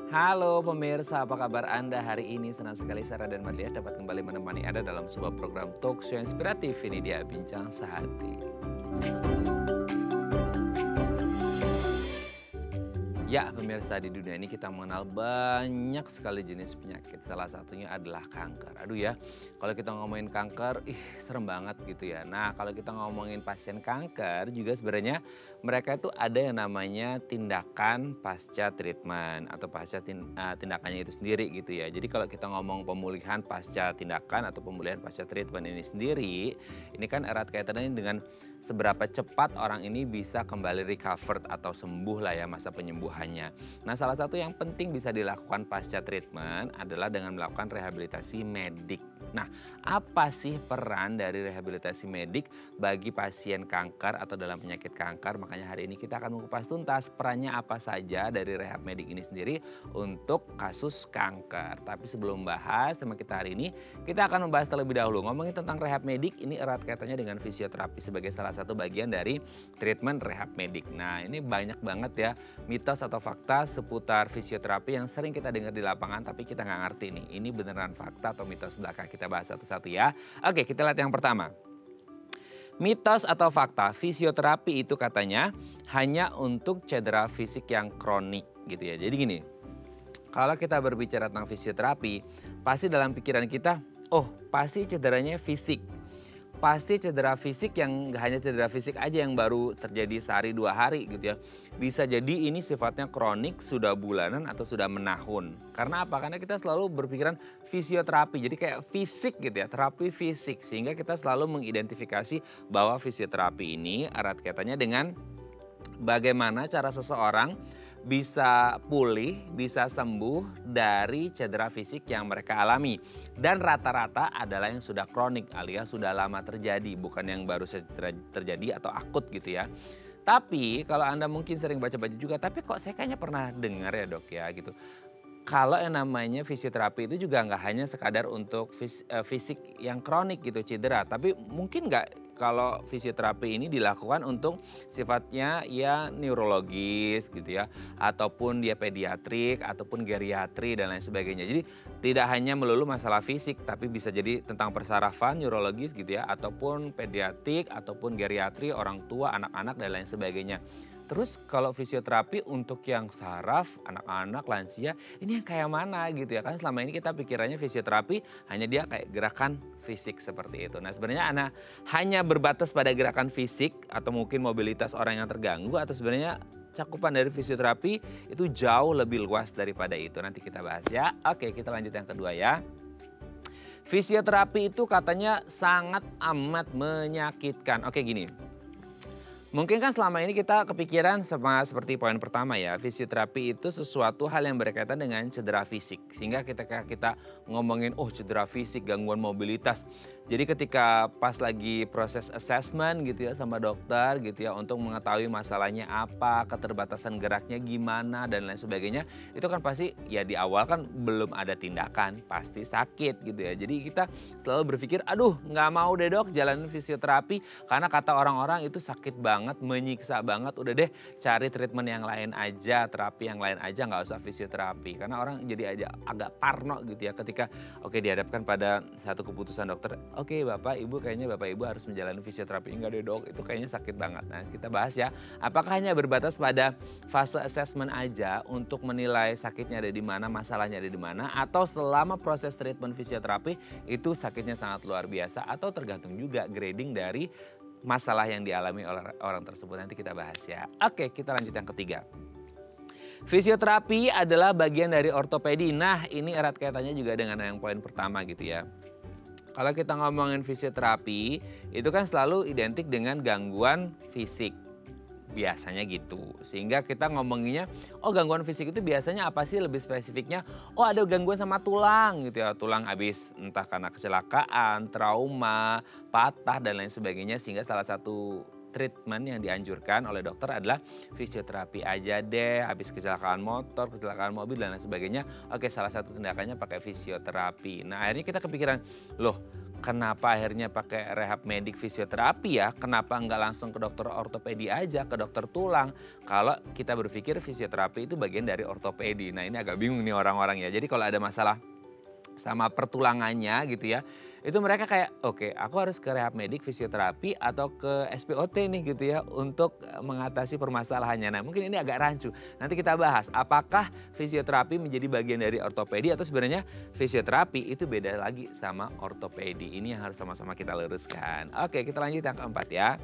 Halo pemirsa, apa kabar Anda hari ini? Senang sekali Sarah dan Madlia dapat kembali menemani Anda dalam sebuah program talk show inspiratif. Ini dia Bincang Sehati. Ya pemirsa, di dunia ini kita mengenal banyak sekali jenis penyakit. Salah satunya adalah kanker. Aduh ya, kalau kita ngomongin kanker, serem banget gitu ya. Nah kalau kita ngomongin pasien kanker juga sebenarnya mereka itu ada yang namanya tindakan pasca treatment atau pasca tindakannya itu sendiri gitu ya. Jadi kalau kita ngomong pemulihan pasca tindakan atau pemulihan pasca treatment ini sendiri, ini kan erat kaitannya dengan seberapa cepat orang ini bisa kembali recovered atau sembuh lah ya masa penyembuhannya. Nah salah satu yang penting bisa dilakukan pasca treatment adalah dengan melakukan rehabilitasi medik. Nah apa sih peran dari rehabilitasi medik bagi pasien kanker atau dalam penyakit kanker? Makanya hari ini kita akan mengupas tuntas perannya apa saja dari rehab medik ini sendiri untuk kasus kanker. Tapi sebelum bahas tema kita hari ini, kita akan membahas terlebih dahulu. Ngomongin tentang rehab medik ini erat kaitannya dengan fisioterapi sebagai salah satu bagian dari treatment rehab medik. Nah ini banyak banget ya mitos atau fakta seputar fisioterapi yang sering kita dengar di lapangan tapi kita nggak ngerti nih. Ini beneran fakta atau mitos belaka? Kita bahas satu-satu ya. Oke, kita lihat yang pertama. Mitos atau fakta, fisioterapi itu katanya hanya untuk cedera fisik yang kronik gitu ya. Jadi gini, kalau kita berbicara tentang fisioterapi, pasti dalam pikiran kita, oh pasti cederanya fisik. Pasti cedera fisik yang gak hanya cedera fisik aja yang baru terjadi sehari dua hari gitu ya. Bisa jadi ini sifatnya kronik, sudah bulanan atau sudah menahun. Karena apa? Karena kita selalu berpikiran fisioterapi, jadi kayak fisik gitu ya, terapi fisik. Sehingga kita selalu mengidentifikasi bahwa fisioterapi ini erat kaitannya dengan bagaimana cara seseorang bisa pulih, bisa sembuh dari cedera fisik yang mereka alami. Dan rata-rata adalah yang sudah kronik alias sudah lama terjadi, bukan yang baru saja terjadi atau akut gitu ya. Tapi kalau Anda mungkin sering baca-baca juga, tapi kok saya kayaknya pernah dengar ya dok ya gitu. Kalau yang namanya fisioterapi itu juga nggak hanya sekadar untuk fisik yang kronik gitu cedera, tapi mungkin nggak kalau fisioterapi ini dilakukan untuk sifatnya ya neurologis gitu ya, ataupun dia pediatrik, ataupun geriatri dan lain sebagainya. Jadi tidak hanya melulu masalah fisik, tapi bisa jadi tentang persarafan, neurologis gitu ya, ataupun pediatrik, ataupun geriatri, orang tua, anak-anak dan lain sebagainya. Terus kalau fisioterapi untuk yang saraf, anak-anak, lansia, ini yang kayak mana gitu ya kan selama ini kita pikirannya fisioterapi hanya dia kayak gerakan fisik seperti itu. Nah sebenarnya hanya berbatas pada gerakan fisik atau mungkin mobilitas orang yang terganggu atau sebenarnya cakupan dari fisioterapi itu jauh lebih luas daripada itu. Nanti kita bahas ya. Oke kita lanjut yang kedua ya. Fisioterapi itu katanya sangat amat menyakitkan. Oke gini. Mungkin kan selama ini kita kepikiran sama seperti poin pertama ya, fisioterapi itu sesuatu hal yang berkaitan dengan cedera fisik. Sehingga ketika kita ngomongin oh cedera fisik, gangguan mobilitas. Jadi ketika pas lagi proses assessment gitu ya sama dokter gitu ya untuk mengetahui masalahnya apa, keterbatasan geraknya gimana dan lain sebagainya. Itu kan pasti ya di awal kan belum ada tindakan, pasti sakit gitu ya. Jadi kita selalu berpikir aduh nggak mau deh dok jalanin fisioterapi karena kata orang-orang itu sakit banget, menyiksa banget. Udah deh cari treatment yang lain aja, terapi yang lain aja nggak usah fisioterapi. Karena orang jadi aja agak parno gitu ya ketika oke dihadapkan pada satu keputusan dokter. Oke bapak ibu kayaknya bapak ibu harus menjalani fisioterapi. Enggak deh dok itu kayaknya sakit banget. Nah kita bahas ya apakah hanya berbatas pada fase assessment aja untuk menilai sakitnya ada di mana, masalahnya ada di mana. Atau selama proses treatment fisioterapi itu sakitnya sangat luar biasa. Atau tergantung juga grading dari masalah yang dialami oleh orang tersebut. Nanti kita bahas ya. Oke kita lanjut yang ketiga. Fisioterapi adalah bagian dari ortopedi. Nah ini erat kaitannya juga dengan yang poin pertama gitu ya. Kalau kita ngomongin fisioterapi itu kan selalu identik dengan gangguan fisik. Biasanya gitu. Sehingga kita ngomonginnya oh gangguan fisik itu biasanya apa sih lebih spesifiknya. Oh ada gangguan sama tulang gitu ya. Tulang habis entah karena kecelakaan, trauma, patah dan lain sebagainya. Sehingga salah satu treatment yang dianjurkan oleh dokter adalah fisioterapi aja deh, habis kecelakaan motor, kecelakaan mobil dan lain sebagainya. Oke, salah satu tindakannya pakai fisioterapi. Nah, akhirnya kita kepikiran, loh kenapa akhirnya pakai rehab medik fisioterapi ya? Kenapa nggak langsung ke dokter ortopedi aja, ke dokter tulang? Kalau kita berpikir fisioterapi itu bagian dari ortopedi. Nah ini agak bingung nih orang-orang ya. Jadi kalau ada masalah sama pertulangannya gitu ya, itu mereka kayak oke, aku harus ke rehab medik fisioterapi atau ke SPOT nih gitu ya untuk mengatasi permasalahannya. Nah mungkin ini agak rancu, nanti kita bahas apakah fisioterapi menjadi bagian dari ortopedi atau sebenarnya fisioterapi itu beda lagi sama ortopedi. Ini yang harus sama-sama kita luruskan. Oke, kita lanjut yang keempat ya.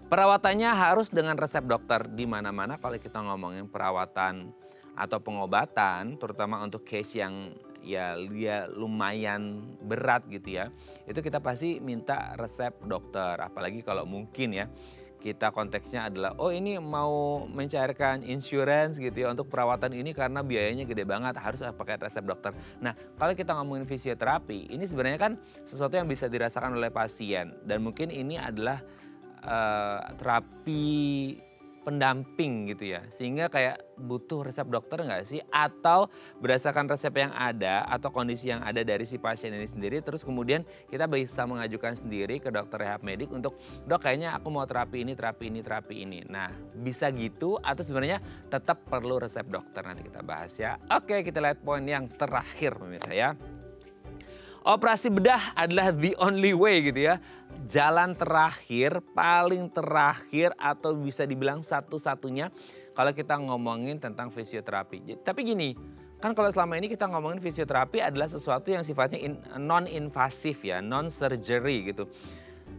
Perawatannya harus dengan resep dokter. Di mana-mana kalau kita ngomongin perawatan atau pengobatan, terutama untuk case yang ya dia lumayan berat gitu ya, itu kita pasti minta resep dokter. Apalagi kalau mungkin ya kita konteksnya adalah oh ini mau mencairkan insurance gitu ya untuk perawatan ini karena biayanya gede banget, harus pakai resep dokter. Nah kalau kita ngomongin fisioterapi, ini sebenarnya kan sesuatu yang bisa dirasakan oleh pasien dan mungkin ini adalah terapi pendamping gitu ya, sehingga kayak butuh resep dokter nggak sih? Atau berdasarkan resep yang ada atau kondisi yang ada dari si pasien ini sendiri, terus kemudian kita bisa mengajukan sendiri ke dokter rehab medik untuk dok kayaknya aku mau terapi ini, terapi ini, terapi ini. Nah bisa gitu atau sebenarnya tetap perlu resep dokter, nanti kita bahas ya. Oke, kita lihat poin yang terakhir pemirsa ya. Operasi bedah adalah the only way gitu ya. Jalan terakhir, paling terakhir atau bisa dibilang satu-satunya kalau kita ngomongin tentang fisioterapi. Tapi gini, kan kalau selama ini kita ngomongin fisioterapi adalah sesuatu yang sifatnya non-invasif ya, non-surgery gitu.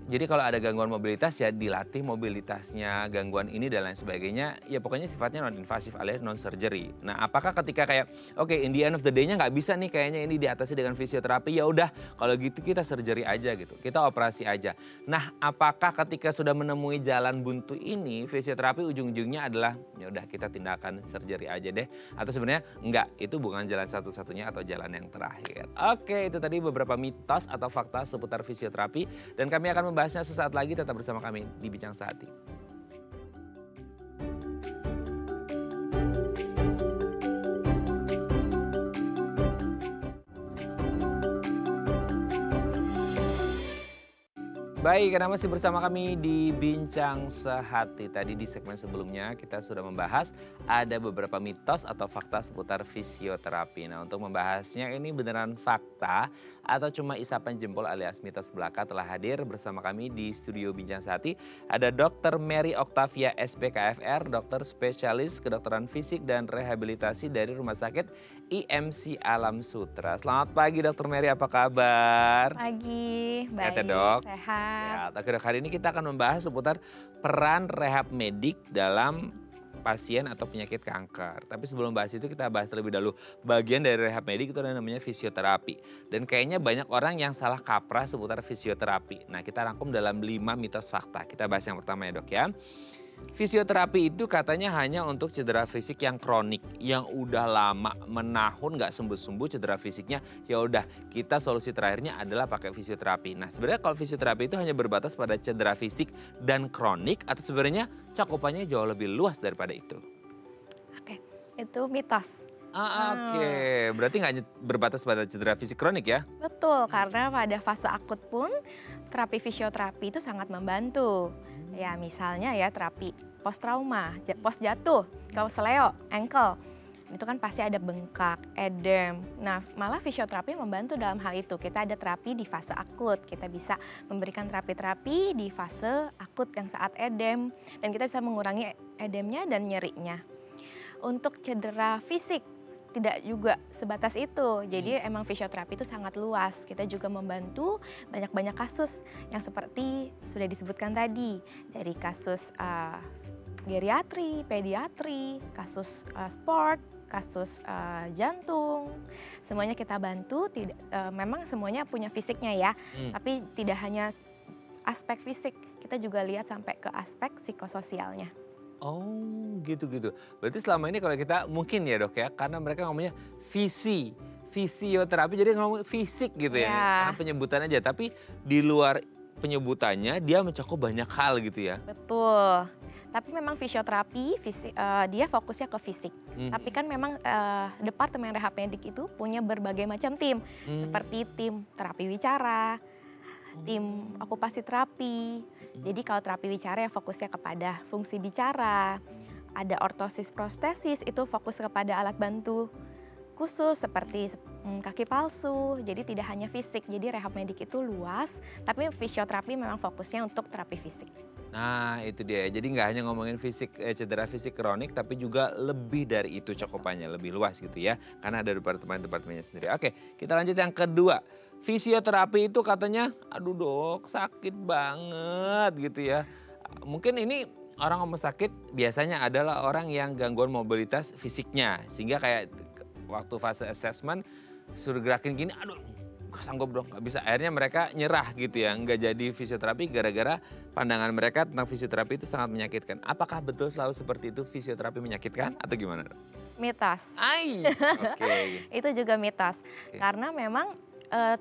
Jadi kalau ada gangguan mobilitas ya dilatih mobilitasnya, gangguan ini dan lain sebagainya. Ya pokoknya sifatnya non-invasif alias non-surgery. Nah apakah ketika kayak oke, in the end of the day-nya nggak bisa nih kayaknya ini diatasi dengan fisioterapi. Ya udah kalau gitu kita surgery aja gitu, kita operasi aja. Nah apakah ketika sudah menemui jalan buntu ini fisioterapi ujung-ujungnya adalah ya udah kita tindakan surgery aja deh. Atau sebenarnya enggak, itu bukan jalan satu-satunya atau jalan yang terakhir. Oke, itu tadi beberapa mitos atau fakta seputar fisioterapi dan kami akan membahasnya sesaat lagi, tetap bersama kami di Bincang Sehati. Baik, karena masih bersama kami di Bincang Sehati. Tadi di segmen sebelumnya kita sudah membahas ada beberapa mitos atau fakta seputar fisioterapi. Nah untuk membahasnya ini beneran fakta atau cuma isapan jempol alias mitos belaka telah hadir bersama kami di studio Bincang Sehati. Ada Dr. Mary Octavia SPKFR, dokter spesialis kedokteran fisik dan rehabilitasi dari Rumah Sakit IMC Alam Sutera. Selamat pagi Dr. Mary, apa kabar? Pagi, baik, sehat ya dok? Sehat. Sehat. Oke dok, hari ini kita akan membahas seputar peran rehab medik dalam pasien atau penyakit kanker. Tapi sebelum bahas itu kita bahas terlebih dahulu bagian dari rehab medik itu namanya fisioterapi. Dan kayaknya banyak orang yang salah kaprah seputar fisioterapi. Nah kita rangkum dalam 5 mitos fakta. Kita bahas yang pertama ya dok ya. Fisioterapi itu katanya hanya untuk cedera fisik yang kronik, yang udah lama menahun nggak sembuh-sembuh cedera fisiknya, ya udah kita solusi terakhirnya adalah pakai fisioterapi. Nah sebenarnya kalau fisioterapi itu hanya berbatas pada cedera fisik dan kronik atau sebenarnya cakupannya jauh lebih luas daripada itu? Oke, itu mitos. Oke, berarti nggak berbatas pada cedera fisik kronik ya? Betul, karena pada fase akut pun terapi fisioterapi itu sangat membantu. Ya misalnya ya terapi post trauma, post jatuh, kesleo, ankle. Itu kan pasti ada bengkak, edem. Nah malah fisioterapi membantu dalam hal itu. Kita ada terapi di fase akut, kita bisa memberikan terapi-terapi di fase akut yang saat edem. Dan kita bisa mengurangi edemnya dan nyerinya. Untuk cedera fisik, tidak juga sebatas itu. Jadi emang fisioterapi itu sangat luas. Kita juga membantu banyak-banyak kasus yang seperti sudah disebutkan tadi. Dari kasus geriatri, pediatri, kasus sport, kasus jantung. Semuanya kita bantu, memang semuanya punya fisiknya ya. Tapi tidak hanya aspek fisik, kita juga lihat sampai ke aspek psikososialnya. Oh gitu-gitu. Berarti selama ini kalau kita mungkin ya dok ya, karena mereka ngomongnya fisioterapi jadi ngomong fisik gitu ya. Karena penyebutan aja, tapi di luar penyebutannya dia mencakup banyak hal gitu ya. Betul. Tapi memang fisioterapi dia fokusnya ke fisik. Tapi kan memang departemen rehab medik itu punya berbagai macam tim, seperti tim terapi wicara, tim okupasi terapi. Jadi kalau terapi wicara ya fokusnya kepada fungsi bicara. Ada ortosis prostesis itu fokus kepada alat bantu khusus seperti kaki palsu. Jadi tidak hanya fisik, jadi rehab medik itu luas, tapi fisioterapi memang fokusnya untuk terapi fisik. Nah itu dia, jadi nggak hanya ngomongin cedera fisik kronik, tapi juga lebih dari itu cakupannya, lebih luas gitu ya. Karena ada departemennya sendiri. Oke, kita lanjut yang kedua. Fisioterapi itu katanya, aduh dok sakit banget gitu ya. Mungkin ini orang ngomong sakit biasanya adalah orang yang gangguan mobilitas fisiknya. Sehingga kayak waktu fase assessment suruh gerakin gini, aduh gak sanggup dong, gak bisa. Akhirnya mereka nyerah gitu ya, nggak jadi fisioterapi gara-gara pandangan mereka tentang fisioterapi itu sangat menyakitkan. Apakah betul selalu seperti itu fisioterapi menyakitkan atau gimana? Mitos. Oke. Itu juga mitos. Karena memang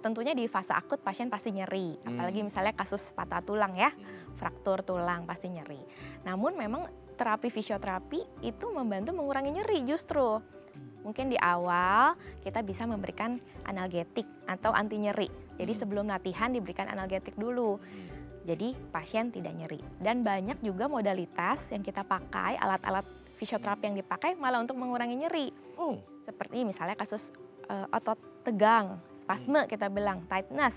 tentunya di fase akut pasien pasti nyeri. Apalagi misalnya kasus patah tulang ya, fraktur tulang pasti nyeri. Namun memang terapi fisioterapi itu membantu mengurangi nyeri justru. Mungkin di awal kita bisa memberikan analgetik atau anti nyeri. Jadi sebelum latihan diberikan analgetik dulu. Jadi pasien tidak nyeri. Dan banyak juga modalitas yang kita pakai, alat-alat fisioterapi yang dipakai malah untuk mengurangi nyeri. Seperti misalnya kasus otot tegang, spasme kita bilang, tightness.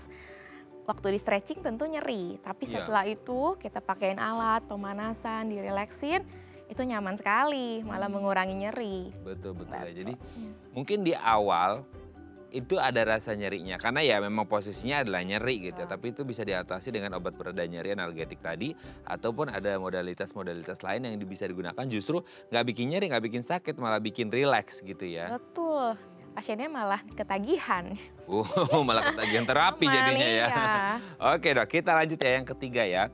Waktu di stretching tentu nyeri, tapi setelah itu kita pakaiin alat, pemanasan, direlaksin, itu nyaman sekali, malah mengurangi nyeri. Betul ya. Jadi mungkin di awal itu ada rasa nyerinya karena ya memang posisinya adalah nyeri gitu. Tapi itu bisa diatasi dengan obat pereda nyeri analgetik tadi ataupun ada modalitas lain yang bisa digunakan justru nggak bikin nyeri, nggak bikin sakit, malah bikin rileks gitu ya. Betul. Pasiennya malah ketagihan. Malah ketagihan terapi jadinya ya. Oke dok, kita lanjut ya yang ketiga ya.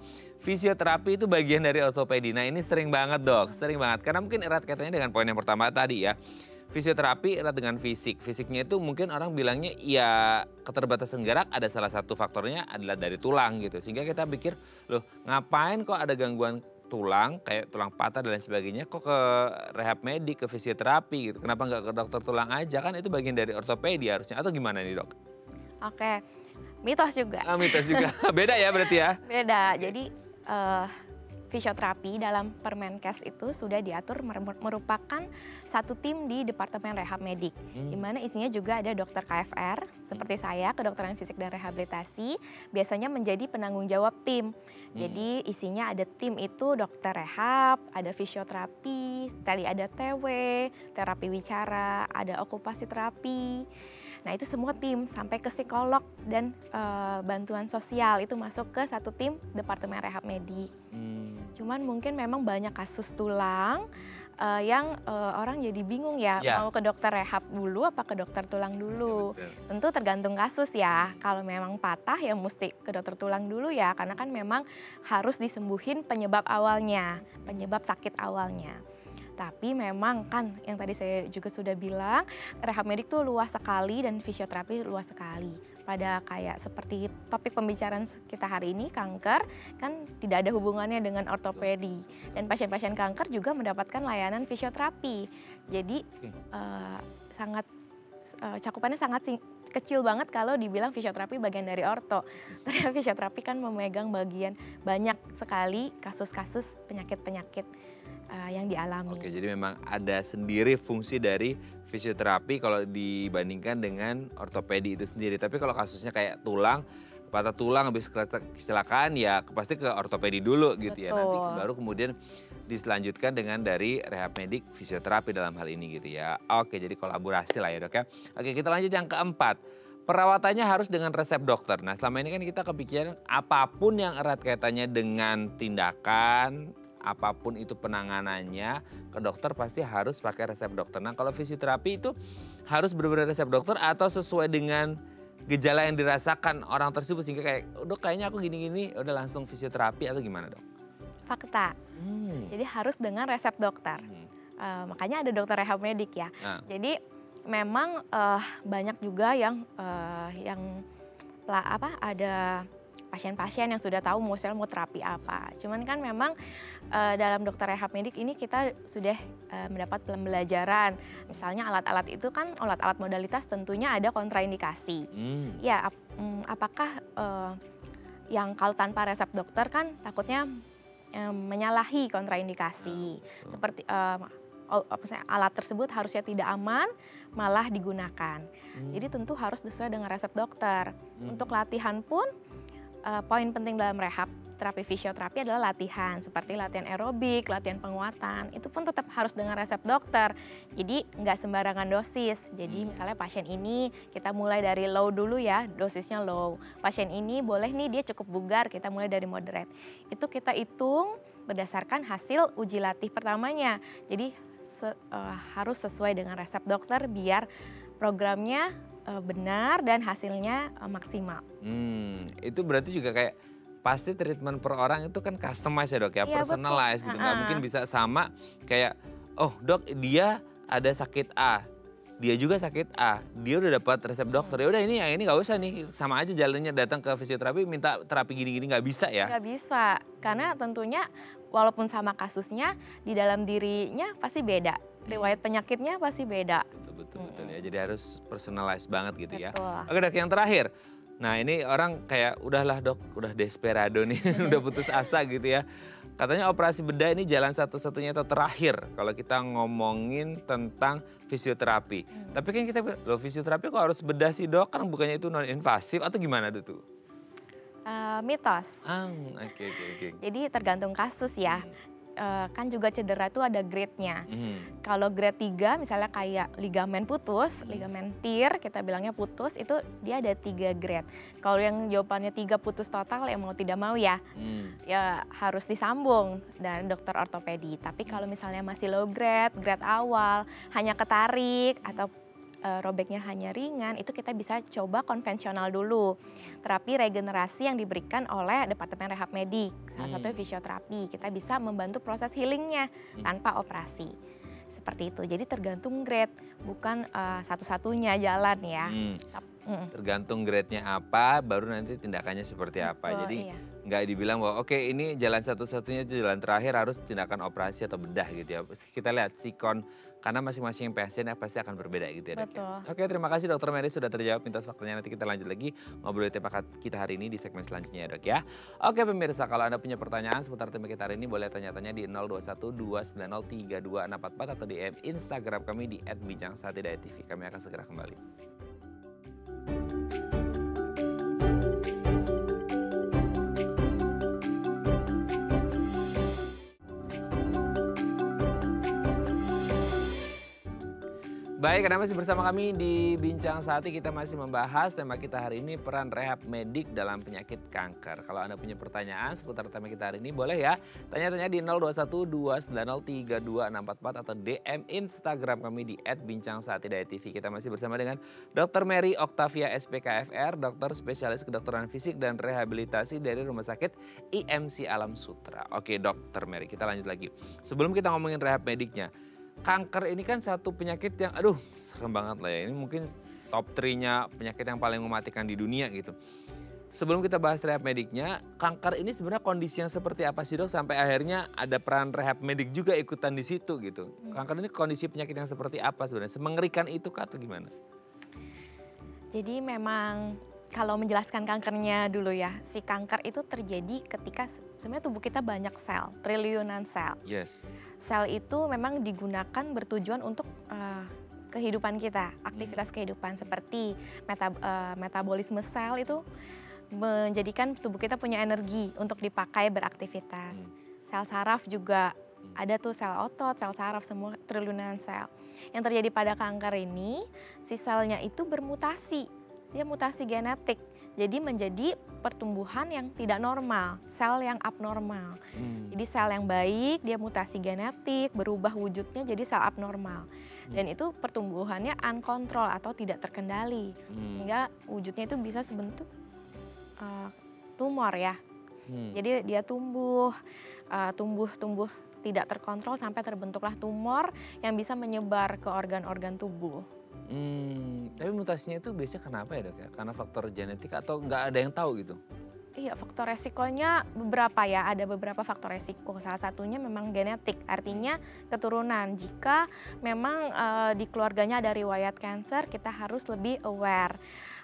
Fisioterapi itu bagian dari ortopedi. Nah ini sering banget dok, sering banget. Karena mungkin erat kaitannya dengan poin yang pertama tadi ya. Fisioterapi erat dengan fisik. Fisiknya itu mungkin orang bilangnya ya keterbatasan gerak ada salah satu faktornya adalah dari tulang gitu. Sehingga kita pikir loh ngapain kok ada gangguan tulang kayak tulang patah dan lain sebagainya kok ke rehab medik, ke fisioterapi gitu. Kenapa nggak ke dokter tulang aja, kan itu bagian dari ortopedi harusnya, atau gimana nih dok? Oke, mitos juga. Mitos juga, beda ya berarti ya? Beda, jadi fisioterapi dalam Permenkes itu sudah diatur merupakan satu tim di Departemen Rehab Medik, di mana isinya juga ada dokter KFR, seperti saya, kedokteran fisik dan rehabilitasi, biasanya menjadi penanggung jawab tim. Jadi isinya ada tim itu dokter rehab, ada fisioterapi, tadi ada TW, terapi wicara, ada okupasi terapi. Nah itu semua tim sampai ke psikolog dan bantuan sosial itu masuk ke satu tim Departemen Rehab Medik. Cuman mungkin memang banyak kasus tulang yang orang jadi bingung ya, mau ke dokter rehab dulu apa ke dokter tulang dulu. Tentu tergantung kasus ya, kalau memang patah ya mesti ke dokter tulang dulu ya, karena kan memang harus disembuhin penyebab awalnya, penyebab sakit awalnya. Tapi memang kan yang tadi saya juga sudah bilang, rehab medik tuh luas sekali dan fisioterapi luas sekali. Pada kayak seperti topik pembicaraan kita hari ini, kanker, kan tidak ada hubungannya dengan ortopedi. Dan pasien-pasien kanker juga mendapatkan layanan fisioterapi. Jadi cakupannya sangat kecil banget kalau dibilang fisioterapi bagian dari orto. Karena fisioterapi kan memegang bagian banyak sekali kasus-kasus penyakit-penyakit yang dialami. Oke, jadi memang ada sendiri fungsi dari fisioterapi kalau dibandingkan dengan ortopedi itu sendiri. Tapi kalau kasusnya kayak tulang, patah tulang habis kecelakaan ya pasti ke ortopedi dulu gitu. Betul. Ya. Nanti baru kemudian diselanjutkan dengan dari rehab medik fisioterapi dalam hal ini gitu ya. Oke, jadi kolaborasi lah ya dok ya. Oke, kita lanjut yang keempat. Perawatannya harus dengan resep dokter. Nah selama ini kan kita kepikiran apapun yang erat kaitannya dengan tindakan, apapun itu penanganannya ke dokter pasti harus pakai resep dokter. Nah kalau fisioterapi itu harus benar-benar resep dokter atau sesuai dengan gejala yang dirasakan orang tersebut sehingga kayak dok kayaknya aku gini-gini udah langsung fisioterapi atau gimana dok? Fakta, jadi harus dengan resep dokter. Makanya ada dokter rehab medik ya. Jadi memang banyak juga yang ada pasien-pasien yang sudah tahu misalnya mau terapi apa. Cuman kan memang dalam dokter rehab medik ini kita sudah mendapat pembelajaran. Misalnya alat-alat itu kan alat-alat modalitas tentunya ada kontraindikasi. Ya, apakah yang kalau tanpa resep dokter kan takutnya menyalahi kontraindikasi. Seperti alat tersebut harusnya tidak aman, malah digunakan. Jadi tentu harus sesuai dengan resep dokter. Untuk latihan pun, poin penting dalam rehab terapi fisioterapi adalah latihan. Seperti latihan aerobik, latihan penguatan, itu pun tetap harus dengan resep dokter. Jadi nggak sembarangan dosis. Jadi misalnya pasien ini kita mulai dari low dulu ya, dosisnya low. Pasien ini boleh nih dia cukup bugar, kita mulai dari moderate. Itu kita hitung berdasarkan hasil uji latih pertamanya. Jadi harus sesuai dengan resep dokter biar programnya benar dan hasilnya maksimal. Itu berarti juga kayak pasti treatment per orang itu kan customize ya dok ya, personalized gitu. Nggak mungkin bisa sama kayak, oh dok dia ada sakit A, dia juga sakit A, dia udah dapat resep dokter, ya udah ini yang ini nggak usah nih, sama aja jalannya datang ke fisioterapi minta terapi gini-gini, nggak bisa ya? Nggak bisa, karena tentunya walaupun sama kasusnya di dalam dirinya pasti beda, riwayat penyakitnya pasti beda. Betul ya, jadi harus personalized banget gitu ya. Betul. Oke dok, yang terakhir. Nah ini orang kayak udahlah dok, udah desperado nih, udah putus asa gitu ya. Katanya operasi bedah ini jalan satu-satunya atau terakhir kalau kita ngomongin tentang fisioterapi. Tapi kan kita, loh fisioterapi kok harus bedah sih dok? Kan bukannya itu non invasif atau gimana tuh? Mitos. Oke. Jadi tergantung kasus ya. Kan juga cedera itu ada grade-nya. Kalau grade 3 misalnya kayak ligamen putus, ligamen tear kita bilangnya putus, itu dia ada 3 grade. Kalau yang jawabannya 3 putus total ya mau tidak mau ya, ya harus disambung dan dokter ortopedi. Tapi kalau misalnya masih low grade, grade awal, hanya ketarik atau robeknya hanya ringan, itu kita bisa coba konvensional dulu. Terapi regenerasi yang diberikan oleh Departemen Rehab Medik, salah satunya fisioterapi. Kita bisa membantu proses healingnya tanpa operasi. Seperti itu, jadi tergantung grade, bukan satu-satunya jalan ya. Tergantung grade-nya apa, baru nanti tindakannya seperti apa. Jadi nggak dibilang bahwa oke ini jalan satu-satunya, jalan terakhir harus tindakan operasi atau bedah gitu ya. Kita lihat sikon, karena masing-masing pasien pasti akan berbeda gitu ya dok. Oke, terima kasih Dokter Mary sudah terjawab minta waktunya. Nanti kita lanjut lagi ngobrol tema kita hari ini di segmen selanjutnya ya dok ya. Oke pemirsa, kalau Anda punya pertanyaan seputar tema kita hari ini boleh tanya-tanya di 0212903244 atau DM Instagram kami di @bincang-tv. Kami akan segera kembali. Baik, Anda masih bersama kami di Bincang Sehati. Kita masih membahas tema kita hari ini, peran rehab medik dalam penyakit kanker. Kalau Anda punya pertanyaan seputar tema kita hari ini boleh ya tanya-tanya di 0212903244 atau DM Instagram kami di @bincang-tv. Kita masih bersama dengan Dr. Mary Octavia SPKFR, dokter spesialis kedokteran fisik dan rehabilitasi dari Rumah Sakit IMC Alam Sutra. Oke Dr. Mary, kita lanjut lagi. Sebelum kita ngomongin rehab mediknya, kanker ini kan satu penyakit yang aduh serem banget lah ya. Ini mungkin top 3-nya penyakit yang paling mematikan di dunia gitu. Sebelum kita bahas rehab mediknya, kanker ini sebenarnya kondisi yang seperti apa sih dok sampai akhirnya ada peran rehab medik juga ikutan di situ gitu. Kanker ini kondisi penyakit yang seperti apa sebenarnya? Semengerikan itu kah atau gimana? Jadi memang kalau menjelaskan kankernya dulu ya, si kanker itu terjadi ketika sebenarnya tubuh kita banyak sel, triliunan sel. Yes. Sel itu memang digunakan bertujuan untuk kehidupan kita, aktivitas kehidupan seperti metabolisme sel itu menjadikan tubuh kita punya energi untuk dipakai beraktivitas. Sel saraf juga ada tuh sel otot, sel saraf, semua triliunan sel. Yang terjadi pada kanker ini, si selnya itu bermutasi. Dia mutasi genetik, jadi menjadi pertumbuhan yang tidak normal, sel yang abnormal. Jadi sel yang baik, dia mutasi genetik, berubah wujudnya jadi sel abnormal. Dan itu pertumbuhannya uncontrol atau tidak terkendali, sehingga wujudnya itu bisa sebentuk tumor ya. Jadi dia tumbuh tidak terkontrol sampai terbentuklah tumor yang bisa menyebar ke organ-organ tubuh. Tapi mutasinya itu biasanya kenapa ya dok ya? Karena faktor genetik atau nggak ada yang tahu gitu? Iya, faktor resikonya beberapa ya, ada beberapa faktor resiko. Salah satunya memang genetik, artinya keturunan. Jika memang di keluarganya ada riwayat kanker, kita harus lebih aware.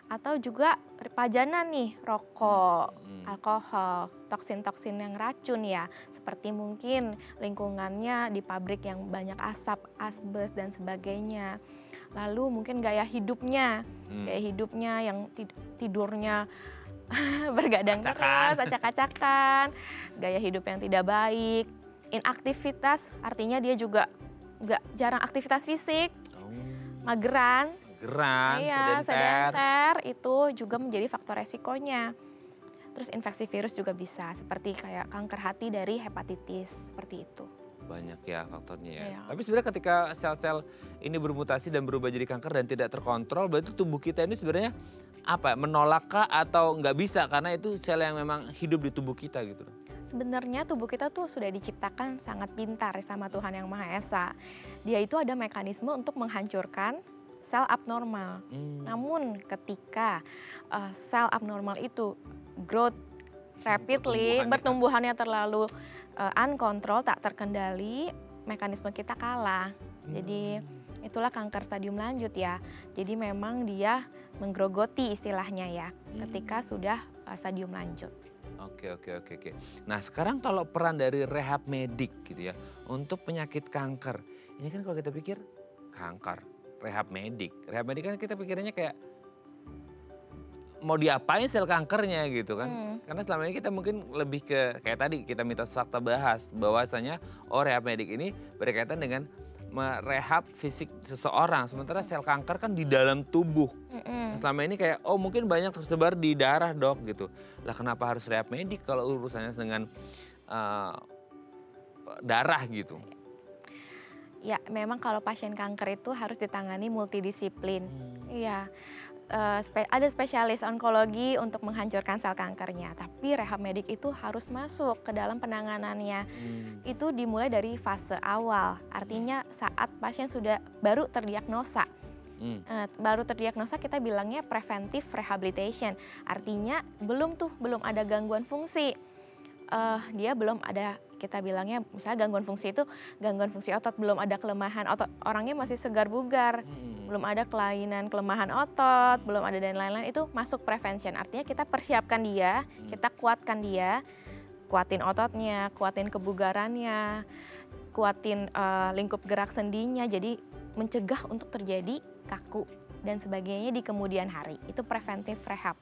Atau juga pajanan nih, rokok, alkohol, toksin-toksin yang racun ya. Seperti mungkin lingkungannya di pabrik yang banyak asap, asbes dan sebagainya. Lalu mungkin gaya hidupnya yang tidurnya bergadang terus, acak-acakan, gaya hidup yang tidak baik, inaktivitas, artinya dia juga jarang aktivitas fisik, mageran, iya, sedentar, itu juga menjadi faktor resikonya. Terus infeksi virus juga bisa, seperti kayak kanker hati dari hepatitis, seperti itu. Banyak ya faktornya ya. Iya. Tapi sebenarnya ketika sel-sel ini bermutasi dan berubah jadi kanker dan tidak terkontrol, berarti tubuh kita ini sebenarnya apa? Menolak kah atau nggak bisa karena itu sel yang memang hidup di tubuh kita gitu? Sebenarnya tubuh kita tuh sudah diciptakan sangat pintar sama Tuhan Yang Maha Esa. Dia itu ada mekanisme untuk menghancurkan sel abnormal. Namun ketika sel abnormal itu growth rapidly, pertumbuhannya terlalu uncontrol, tak terkendali, mekanisme kita kalah. Jadi itulah kanker stadium lanjut ya. Jadi memang dia menggerogoti istilahnya ya, ketika sudah stadium lanjut. Oke. Nah sekarang kalau peran dari rehab medik gitu ya, untuk penyakit kanker. Ini kan kalau kita pikir kanker, rehab medik kan kita pikirnya kayak mau diapain sel kankernya gitu kan. Karena selama ini kita mungkin lebih ke kayak tadi kita mitos fakta bahas bahwasanya rehab medik ini berkaitan dengan merehab fisik seseorang. Sementara sel kanker kan di dalam tubuh. Selama ini kayak mungkin banyak tersebar di darah dok gitu. Lah kenapa harus rehab medik kalau urusannya dengan darah gitu? Ya memang kalau pasien kanker itu harus ditangani multidisiplin. Iya. Ada spesialis onkologi untuk menghancurkan sel kankernya, tapi rehab medik itu harus masuk ke dalam penanganannya. Itu dimulai dari fase awal, artinya saat pasien sudah baru terdiagnosa. Baru terdiagnosa kita bilangnya preventive rehabilitation, artinya belum ada gangguan fungsi. Dia belum ada, kita bilangnya misalnya gangguan fungsi itu gangguan fungsi otot, belum ada kelemahan otot, orangnya masih segar bugar, belum ada kelemahan otot, belum ada dan lain-lain, itu masuk prevention. Artinya kita persiapkan dia, kita kuatkan dia, kuatin ototnya, kuatin kebugarannya, kuatin lingkup gerak sendinya, jadi mencegah untuk terjadi kaku dan sebagainya di kemudian hari. Itu preventive rehab.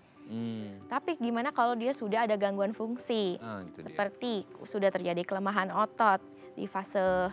Tapi gimana kalau dia sudah ada gangguan fungsi, seperti sudah terjadi kelemahan otot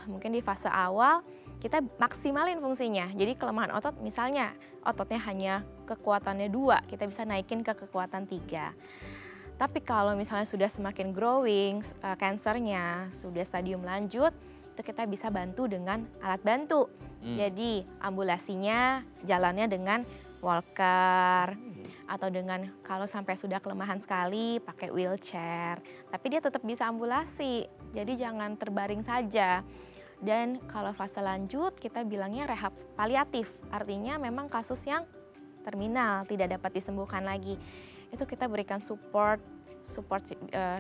mungkin di fase awal kita maksimalin fungsinya. Jadi kelemahan otot misalnya ototnya hanya kekuatannya 2, kita bisa naikin ke kekuatan 3. Tapi kalau misalnya sudah semakin growing, kansernya sudah stadium lanjut, itu kita bisa bantu dengan alat bantu. Jadi ambulasinya jalannya dengan walker, atau dengan kalau sampai sudah kelemahan sekali pakai wheelchair. Tapi dia tetap bisa ambulasi, jadi jangan terbaring saja. Dan kalau fase lanjut kita bilangnya rehab paliatif, artinya memang kasus yang terminal, tidak dapat disembuhkan lagi. Itu kita berikan support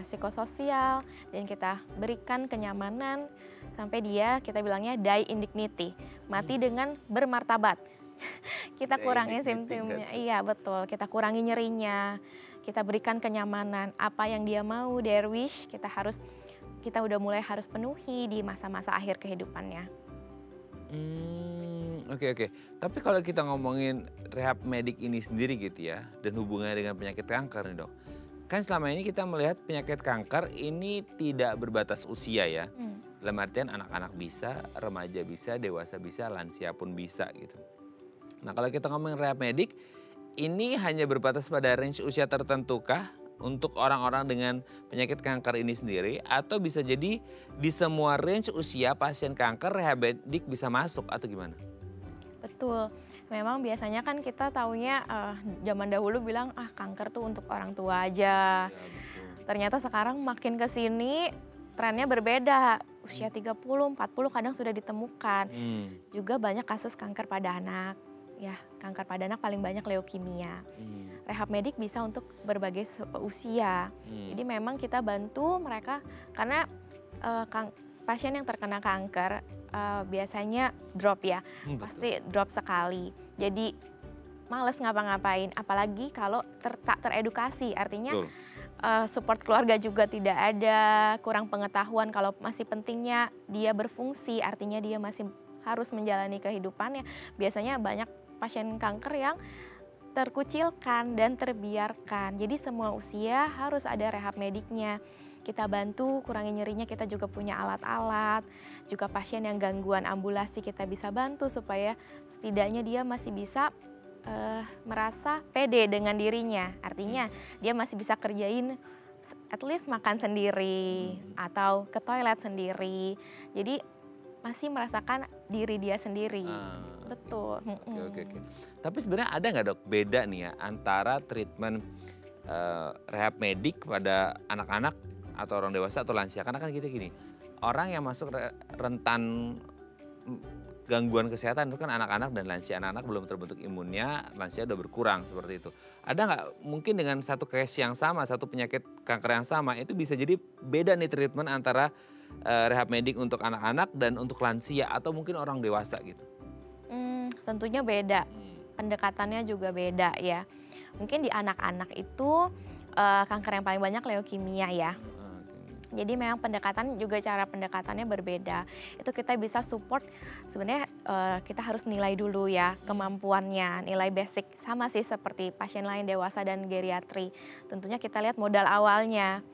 psikososial, dan kita berikan kenyamanan sampai dia, kita bilangnya die in dignity, mati dengan bermartabat. Kita kurangi simptomnya, iya betul, kita kurangi nyerinya, kita berikan kenyamanan, apa yang dia mau, their wish, kita udah mulai harus penuhi di masa-masa akhir kehidupannya. Oke. Tapi kalau kita ngomongin rehab medik ini sendiri gitu ya, dan hubungannya dengan penyakit kanker nih dok. Kan selama ini kita melihat penyakit kanker ini tidak berbatas usia ya. Dalam artian anak-anak bisa, remaja bisa, dewasa bisa, lansia pun bisa gitu. Nah kalau kita ngomongin rehab medik, ini hanya berbatas pada range usia tertentu kah untuk orang-orang dengan penyakit kanker ini sendiri? Atau bisa jadi di semua range usia pasien kanker rehab medik bisa masuk atau gimana? Betul, memang biasanya kan kita taunya zaman dahulu bilang kanker tuh untuk orang tua aja. Ternyata sekarang makin ke sini trennya berbeda, usia 30, 40 kadang sudah ditemukan. Juga banyak kasus kanker pada anak. ya kanker pada anak paling banyak leukemia. Rehab medik bisa untuk berbagai usia. Jadi memang kita bantu mereka karena pasien yang terkena kanker biasanya drop ya, pasti drop sekali. Jadi males ngapa-ngapain, apalagi kalau tak teredukasi, artinya support keluarga juga tidak ada, kurang pengetahuan kalau masih pentingnya dia berfungsi, artinya dia masih harus menjalani kehidupannya. Biasanya banyak pasien kanker yang terkucilkan dan terbiarkan. Jadi semua usia harus ada rehab mediknya. Kita bantu kurangi nyerinya, kita juga punya alat-alat. Juga pasien yang gangguan ambulasi kita bisa bantu supaya setidaknya dia masih bisa merasa pede dengan dirinya. Artinya dia masih bisa kerjain at least makan sendiri atau ke toilet sendiri. Jadi masih merasakan diri dia sendiri. Betul. Oke. Tapi sebenarnya ada nggak dok beda nih ya antara treatment rehab medik pada anak-anak atau orang dewasa atau lansia? Karena kan kita gini, orang yang masuk rentan gangguan kesehatan itu kan anak-anak dan lansia. Anak-anak belum terbentuk imunnya, lansia udah berkurang seperti itu. Ada nggak mungkin dengan satu case yang sama, satu penyakit kanker yang sama, itu bisa jadi beda nih treatment antara rehab medik untuk anak-anak dan untuk lansia atau mungkin orang dewasa gitu? Tentunya beda, pendekatannya juga beda ya. Mungkin di anak-anak itu kanker yang paling banyak leukemia ya. Jadi memang pendekatan juga cara pendekatannya berbeda. Itu kita bisa support, sebenarnya kita harus nilai dulu ya kemampuannya, nilai basic. Sama sih seperti pasien lain dewasa dan geriatri. Tentunya kita lihat modal awalnya,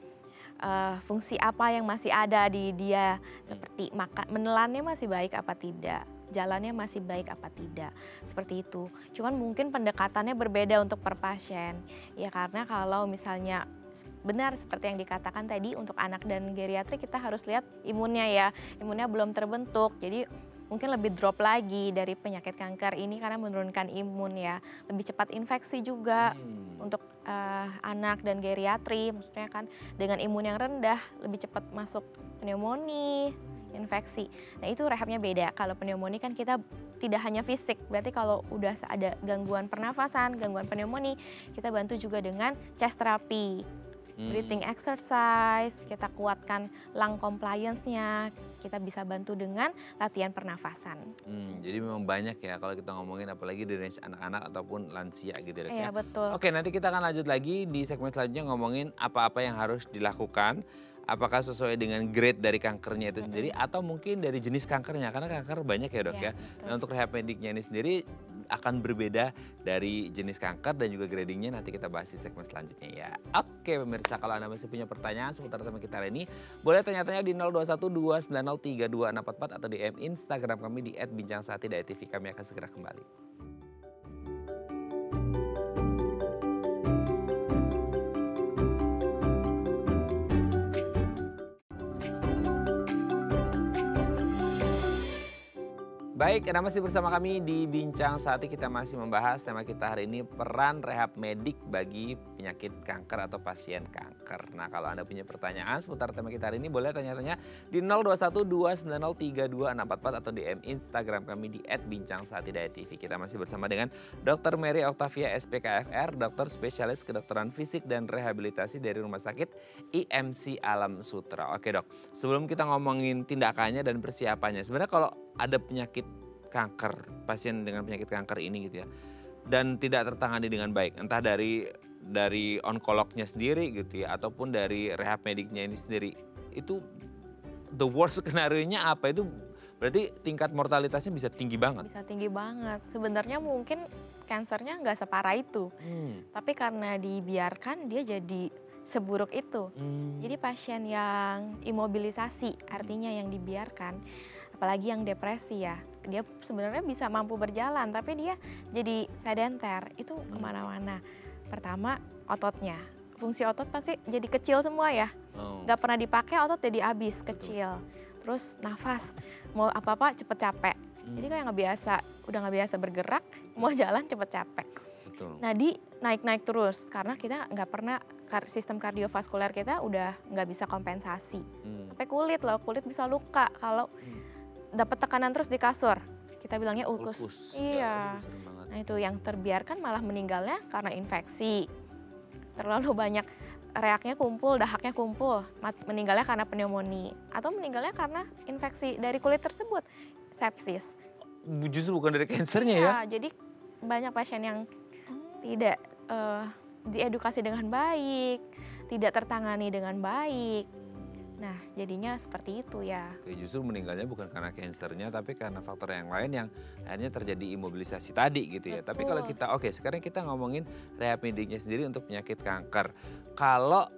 fungsi apa yang masih ada di dia. Seperti menelannya masih baik apa tidak, jalannya masih baik apa tidak, seperti itu. Cuman mungkin pendekatannya berbeda untuk per pasien. Ya karena kalau misalnya benar seperti yang dikatakan tadi, untuk anak dan geriatri kita harus lihat imunnya ya. Imunnya belum terbentuk, jadi mungkin lebih drop lagi dari penyakit kanker ini karena menurunkan imun ya. Lebih cepat infeksi juga untuk anak dan geriatri, maksudnya kan dengan imun yang rendah lebih cepat masuk pneumonia, infeksi. Nah itu rehabnya beda. Kalau pneumonia kan kita tidak hanya fisik, berarti kalau udah ada gangguan pernafasan, gangguan pneumonia, kita bantu juga dengan chest therapy, breathing exercise, kita kuatkan lung compliance-nya, kita bisa bantu dengan latihan pernafasan. Jadi memang banyak ya kalau kita ngomongin apalagi di range anak-anak ataupun lansia gitu ya. Iya betul. Oke, nanti kita akan lanjut lagi di segmen selanjutnya ngomongin apa-apa yang harus dilakukan. Apakah sesuai dengan grade dari kankernya itu sendiri atau mungkin dari jenis kankernya, karena kanker banyak ya dok ya. Nah untuk rehab mediknya ini sendiri akan berbeda dari jenis kanker dan juga gradingnya, nanti kita bahas di segmen selanjutnya ya. Oke pemirsa, kalau Anda masih punya pertanyaan seputar tema kita hari ini, boleh tanya-tanya di 0212903244 atau DM Instagram kami di @bincangsaati.tv. Kami akan segera kembali. Baik, Anda masih bersama kami di Bincang Saati. Kita masih membahas tema kita hari ini, peran rehab medik bagi penyakit kanker atau pasien kanker. Nah, kalau Anda punya pertanyaan seputar tema kita hari ini, boleh tanya-tanya di 0212903244 atau DM Instagram kami di @bincangsaati.tv. Kita masih bersama dengan Dr. Mary Octavia SPKFR, dokter spesialis kedokteran fisik dan rehabilitasi dari Rumah Sakit IMC Alam Sutera. Oke dok, sebelum kita ngomongin tindakannya dan persiapannya, sebenarnya kalau ada penyakit kanker, pasien dengan penyakit kanker ini gitu ya, dan tidak tertangani dengan baik, entah dari onkolognya sendiri gitu ya, ataupun dari rehab mediknya ini sendiri, itu the worst skenario-nya apa? Itu berarti tingkat mortalitasnya bisa tinggi banget. Bisa tinggi banget. Sebenarnya mungkin kansernya nggak separah itu, tapi karena dibiarkan dia jadi seburuk itu. Jadi pasien yang imobilisasi, artinya yang dibiarkan, apalagi yang depresi ya, dia sebenarnya bisa mampu berjalan tapi dia jadi sedenter, itu kemana-mana. Pertama ototnya, fungsi otot pasti jadi kecil semua ya, nggak pernah dipakai otot jadi habis, kecil. Terus nafas, mau apa-apa cepet capek, jadi kayak udah nggak biasa bergerak, mau jalan cepet capek. Nah naik-naik terus karena kita nggak pernah, sistem kardiovaskuler kita udah nggak bisa kompensasi. Sampai kulit bisa luka kalau dapat tekanan terus di kasur, kita bilangnya ulkus. Iya. Nah itu yang terbiarkan malah meninggalnya karena infeksi. Terlalu banyak reaknya kumpul, dahaknya kumpul, meninggalnya karena pneumonia. Atau meninggalnya karena infeksi dari kulit tersebut, sepsis. Justru bukan dari kansernya ya? Ya, jadi banyak pasien yang tidak diedukasi dengan baik, tidak tertangani dengan baik. Nah, jadinya seperti itu ya. Oke, justru meninggalnya bukan karena kansernya, tapi karena faktor yang lain yang akhirnya terjadi imobilisasi tadi gitu ya. Tapi kalau kita, sekarang kita ngomongin rehab mediknya sendiri untuk penyakit kanker. Kalau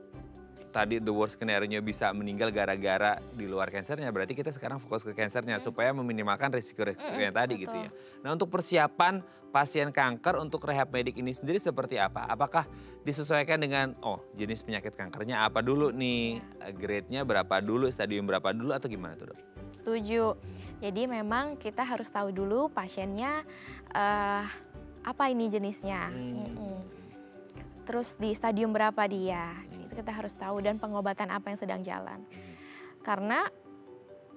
tadi the worst scenario-nya bisa meninggal gara-gara di luar kansernya, berarti kita sekarang fokus ke kansernya supaya meminimalkan risiko-risikonya tadi gitu ya. Nah, untuk persiapan pasien kanker untuk rehab medik ini sendiri seperti apa? Apakah disesuaikan dengan jenis penyakit kankernya apa dulu nih, grade-nya berapa dulu, stadium berapa dulu atau gimana tuh, Dok? Setuju. Jadi memang kita harus tahu dulu pasiennya apa ini jenisnya. Terus di stadium berapa dia, itu kita harus tahu, dan pengobatan apa yang sedang jalan. Karena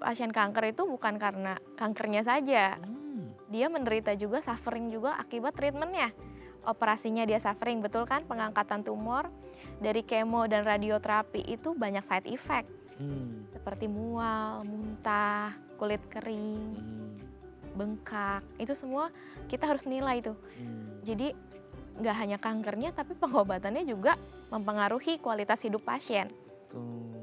pasien kanker itu bukan karena kankernya saja, dia menderita juga, suffering juga akibat treatmentnya. Operasinya dia suffering, betul kan, pengangkatan tumor, dari kemo dan radioterapi itu banyak side effect. Seperti mual, muntah, kulit kering, bengkak, itu semua kita harus nilai tuh. Jadi nggak hanya kankernya, tapi pengobatannya juga mempengaruhi kualitas hidup pasien.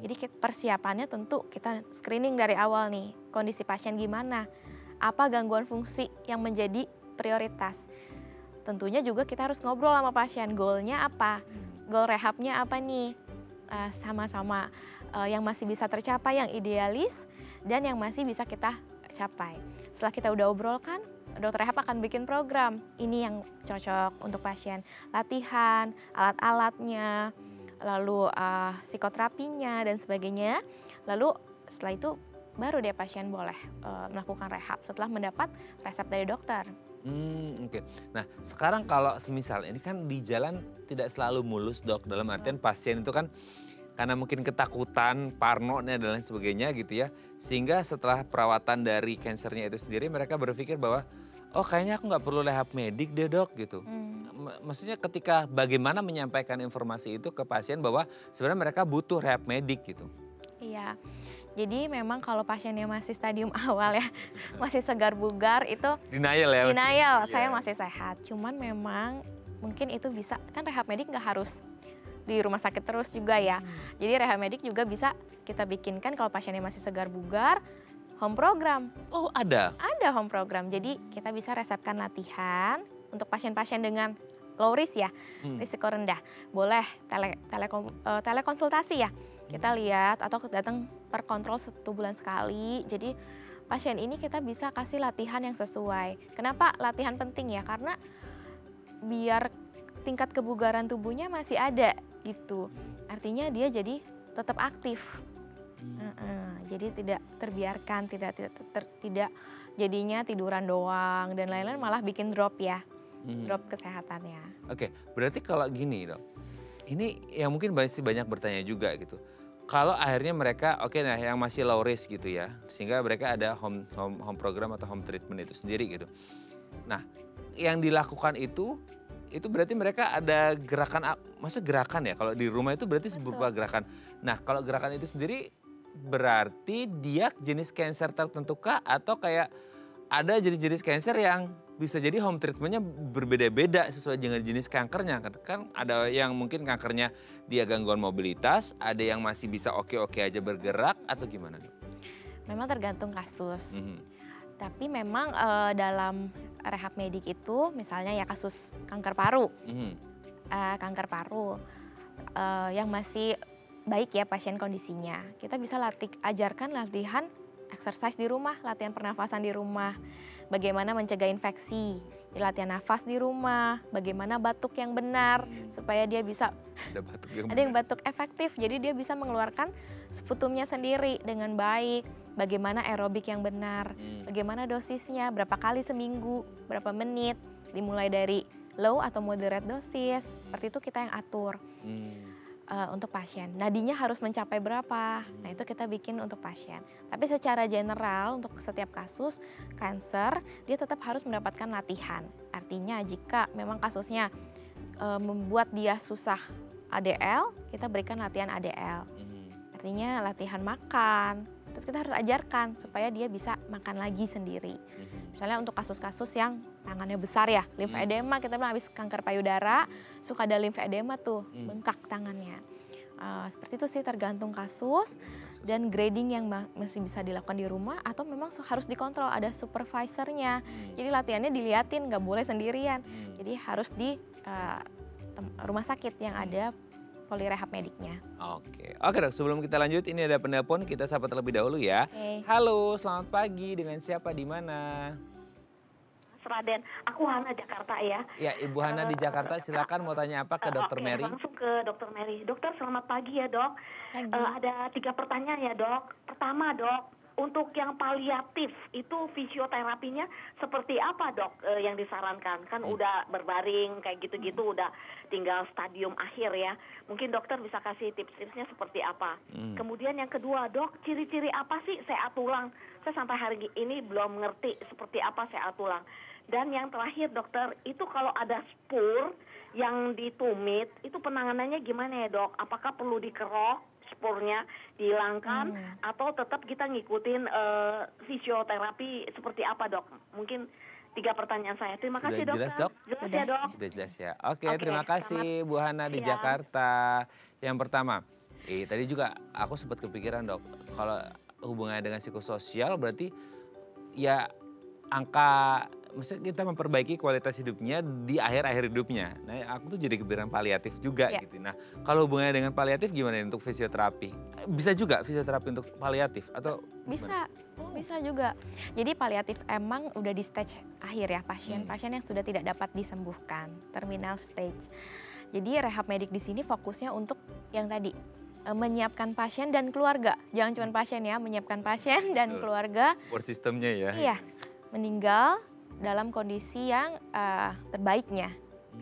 Jadi persiapannya tentu kita screening dari awal nih, kondisi pasien gimana, apa gangguan fungsi yang menjadi prioritas. Tentunya juga kita harus ngobrol sama pasien, goalnya apa, goal rehabnya apa nih, sama-sama yang masih bisa tercapai, yang idealis, dan yang masih bisa kita capai. Setelah kita udah obrolkan, dokter rehab akan bikin program, ini yang cocok untuk pasien. Latihan, alat-alatnya, lalu psikoterapinya dan sebagainya. Lalu setelah itu baru deh pasien boleh melakukan rehab setelah mendapat resep dari dokter. Oke. Nah, sekarang kalau semisal ini kan di jalan tidak selalu mulus, Dok. Dalam artian pasien itu kan karena mungkin ketakutan, parno dan lain sebagainya gitu ya. Sehingga setelah perawatan dari kansernya itu sendiri mereka berpikir bahwa kayaknya aku nggak perlu rehab medik deh, Dok gitu. Maksudnya ketika bagaimana menyampaikan informasi itu ke pasien bahwa sebenarnya mereka butuh rehab medik gitu. Iya, jadi memang kalau pasiennya masih stadium awal ya, masih segar bugar itu denial ya? Denial, saya masih sehat. Cuman memang mungkin itu bisa, kan rehab medik nggak harus di rumah sakit terus juga ya. Jadi rehab medik juga bisa kita bikinkan kalau pasiennya masih segar bugar, home program. Oh, ada? Ada home program, jadi kita bisa resepkan latihan untuk pasien-pasien dengan low risk ya, risiko rendah. Boleh telekonsultasi ya, kita lihat atau datang per kontrol 1 bulan sekali. Jadi pasien ini kita bisa kasih latihan yang sesuai. Kenapa latihan penting ya? Karena biar tingkat kebugaran tubuhnya masih ada gitu. Artinya dia jadi tetap aktif. Jadi tidak terbiarkan, tidak jadinya tiduran doang dan lain-lain, malah bikin drop ya. Drop kesehatannya. Oke, berarti kalau gini, Dok. Ini yang mungkin masih banyak bertanya juga gitu. Kalau akhirnya mereka nah yang masih low risk gitu ya, sehingga mereka ada home program atau home treatment itu sendiri gitu. Nah, yang dilakukan itu berarti mereka ada gerakan, maksudnya gerakan ya, kalau di rumah itu berarti berupa gerakan. Nah, kalau gerakan itu sendiri berarti dia jenis kanker tertentu kah, atau kayak ada jenis-jenis kanker yang bisa jadi home treatmentnya berbeda-beda sesuai dengan jenis kankernya. Kan ada yang mungkin kankernya dia gangguan mobilitas, ada yang masih bisa oke-oke aja bergerak, atau gimana? Memang tergantung kasus. Tapi memang dalam rehab medik itu misalnya ya kasus kanker paru. Kanker paru yang masih baik ya pasien kondisinya. Kita bisa ajarkan latihan exercise di rumah, latihan pernafasan di rumah. Bagaimana mencegah infeksi, latihan nafas di rumah, bagaimana batuk yang benar supaya dia bisa ada yang batuk efektif, jadi dia bisa mengeluarkan sputumnya sendiri dengan baik. Bagaimana aerobik yang benar, bagaimana dosisnya, berapa kali seminggu, berapa menit, dimulai dari low atau moderate dosis, seperti itu kita yang atur. untuk pasien. Nadinya harus mencapai berapa? Nah itu kita bikin untuk pasien. Tapi secara general untuk setiap kasus kanker dia tetap harus mendapatkan latihan. Artinya jika memang kasusnya membuat dia susah ADL, kita berikan latihan ADL. Artinya latihan makan. Terus kita harus ajarkan supaya dia bisa makan lagi sendiri. Misalnya untuk kasus-kasus yang tangannya besar ya, limfedema, kita bilang habis kanker payudara, suka ada limfedema tuh, bengkak tangannya. Seperti itu sih tergantung kasus dan grading yang masih bisa dilakukan di rumah atau memang harus dikontrol, ada supervisornya. Jadi latihannya diliatin, nggak boleh sendirian. Jadi harus di rumah sakit yang ada polirehab mediknya. Oke Dok, sebelum kita lanjut ini ada penelpon, kita sapa terlebih dahulu ya. Halo, selamat pagi, dengan siapa, di mana? Raden, aku Hana Jakarta ya. Ya, Ibu Hana di Jakarta, silakan mau tanya apa ke Dokter Mary? Langsung ke Dokter Mary. Dokter, selamat pagi ya Dok. Ada 3 pertanyaan ya Dok. Pertama Dok, untuk yang paliatif itu fisioterapinya seperti apa Dok yang disarankan? Kan udah berbaring kayak gitu-gitu, udah tinggal stadium akhir ya. Mungkin dokter bisa kasih tips-tipsnya seperti apa. Kemudian yang kedua Dok, ciri-ciri apa sih sea tulang? Saya sampai hari ini belum ngerti seperti apa sea tulang. Dan yang terakhir dokter, itu kalau ada spur yang ditumit, itu penanganannya gimana ya Dok? Apakah perlu dikerok, spurnya dihilangkan, atau tetap kita ngikutin fisioterapi seperti apa Dok? Mungkin 3 pertanyaan saya. Terima kasih dokter. Jelas Dok? Jelas ya Dok? Sudah jelas ya. Oke, terima kasih Bu Hana di Jakarta. Yang pertama, tadi juga aku sempat kepikiran Dok, kalau hubungannya dengan psikososial berarti ya angka, maksudnya kita memperbaiki kualitas hidupnya di akhir-akhir hidupnya. Nah aku tuh jadi kepikiran paliatif juga gitu. Nah kalau hubungannya dengan paliatif gimana untuk fisioterapi? Bisa juga fisioterapi untuk paliatif atau Bisa, bisa juga. Jadi paliatif emang udah di stage akhir ya, pasien-pasien yang sudah tidak dapat disembuhkan, terminal stage. Jadi rehab medik di sini fokusnya untuk yang tadi, menyiapkan pasien dan keluarga. Jangan cuma pasien ya, menyiapkan pasien dan keluarga. support sistemnya ya? Iya, meninggal dalam kondisi yang terbaiknya.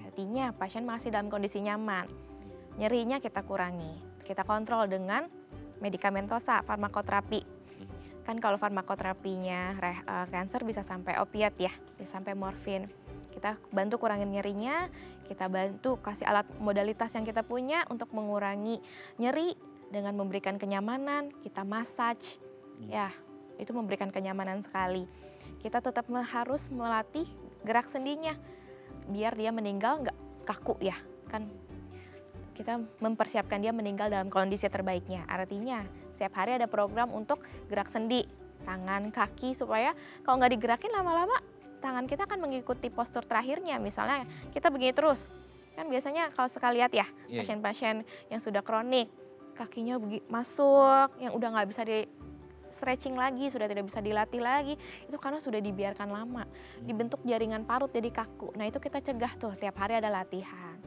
Artinya pasien masih dalam kondisi nyaman. Nyerinya kita kurangi. Kita kontrol dengan medikamentosa, farmakoterapi. Kan kalau farmakoterapinya kanker bisa sampai opiat ya, bisa sampai morfin. Kita bantu kurangin nyerinya, kita bantu kasih alat modalitas yang kita punya untuk mengurangi nyeri dengan memberikan kenyamanan, kita massage. Ya, itu memberikan kenyamanan sekali. Kita tetap harus melatih gerak sendinya biar dia meninggal nggak kaku ya, kan kita mempersiapkan dia meninggal dalam kondisi terbaiknya. Artinya setiap hari ada program untuk gerak sendi tangan, kaki, supaya kalau nggak digerakin lama-lama tangan kita akan mengikuti postur terakhirnya. Misalnya kita begini terus, kan biasanya kalau sekali lihat ya pasien-pasien yang sudah kronik kakinya masuk, yang udah nggak bisa di stretching lagi, sudah tidak bisa dilatih lagi, itu karena sudah dibiarkan lama, dibentuk jaringan parut jadi kaku. Nah itu kita cegah tuh, tiap hari ada latihan.